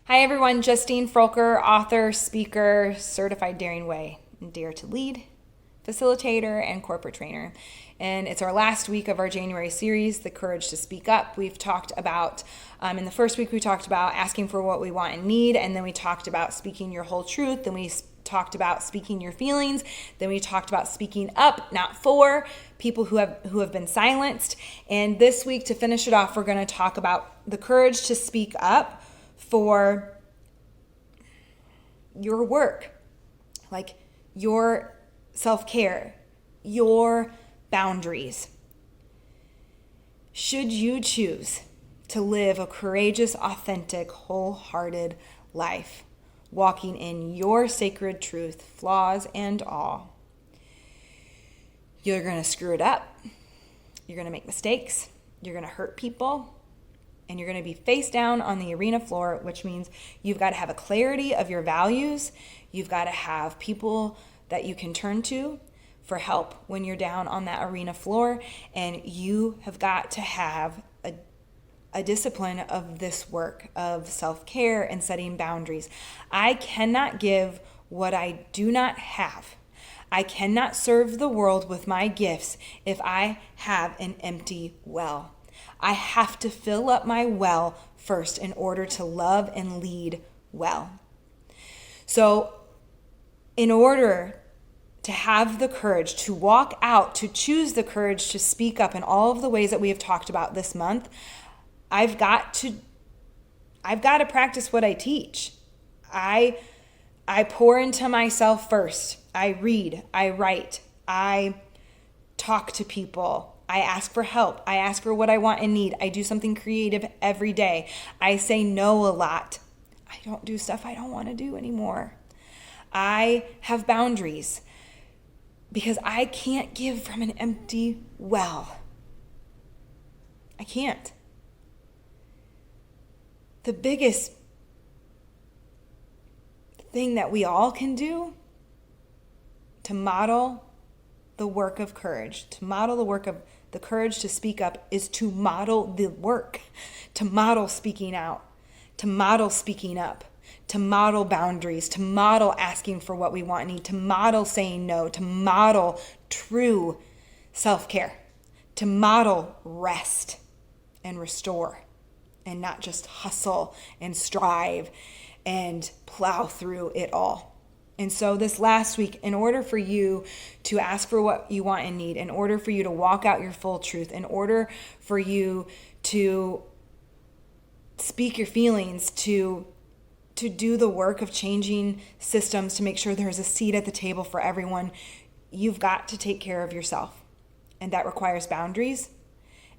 Hi everyone, Justine Froelker, author, speaker, certified Daring Way, and Dare to Lead, facilitator, and corporate trainer. And it's our last week of our January series, The Courage to Speak Up. We've talked about, in the first week we talked about asking for what we want and need, and then we talked about speaking your whole truth, then we talked about speaking your feelings, then we talked about speaking up, not for people who have been silenced. And this week, to finish it off, we're going to talk about the courage to speak up for your work, like your self-care, your boundaries. Should you choose to live a courageous, authentic, wholehearted life, walking in your sacred truth, flaws and all, you're going to screw it up. You're going to make mistakes. You're going to hurt people. And you're going to be face down on the arena floor, which means you've got to have a clarity of your values. You've got to have people that you can turn to for help when you're down on that arena floor. And you have got to have a discipline of this work of self-care and setting boundaries. I cannot give what I do not have. I cannot serve the world with my gifts if I have an empty well. I have to fill up my well first in order to love and lead well. So, in order to have the courage to walk out, to choose the courage to speak up in all of the ways that we have talked about this month, I've got to practice what I teach. I pour into myself first. I read, I write, I talk to people. I ask for help. I ask for what I want and need. I do something creative every day. I say no a lot. I don't do stuff I don't want to do anymore. I have boundaries because I can't give from an empty well. I can't. The biggest thing that we all can do to model the work of courage, to model the work of the courage to speak up, is to model the work, to model speaking out, to model speaking up, to model boundaries, to model asking for what we want and need, to model saying no, to model true self-care, to model rest and restore, and not just hustle and strive and plow through it all. And so this last week, in order for you to ask for what you want and need, in order for you to walk out your full truth, in order for you to speak your feelings, to do the work of changing systems to make sure there's a seat at the table for everyone, you've got to take care of yourself. And that requires boundaries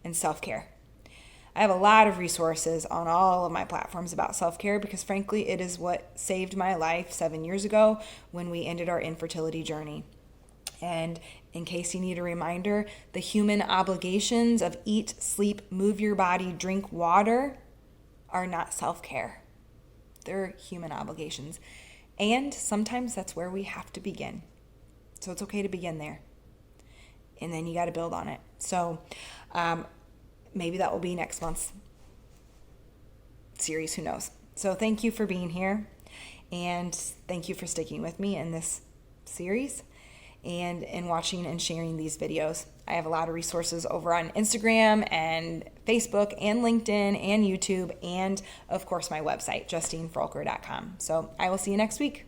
and self-care. I have a lot of resources on all of my platforms about self-care because frankly, it is what saved my life 7 years ago when we ended our infertility journey. And in case you need a reminder, the human obligations of eat, sleep, move your body, drink water are not self-care. They're human obligations. And sometimes that's where we have to begin. So it's okay to begin there. And then you got to build on it. So, maybe that will be next month's series, who knows. So thank you for being here, and thank you for sticking with me in this series and in watching and sharing these videos. I have a lot of resources over on Instagram and Facebook and LinkedIn and YouTube and, of course, my website, justinefroelker.com. So I will see you next week.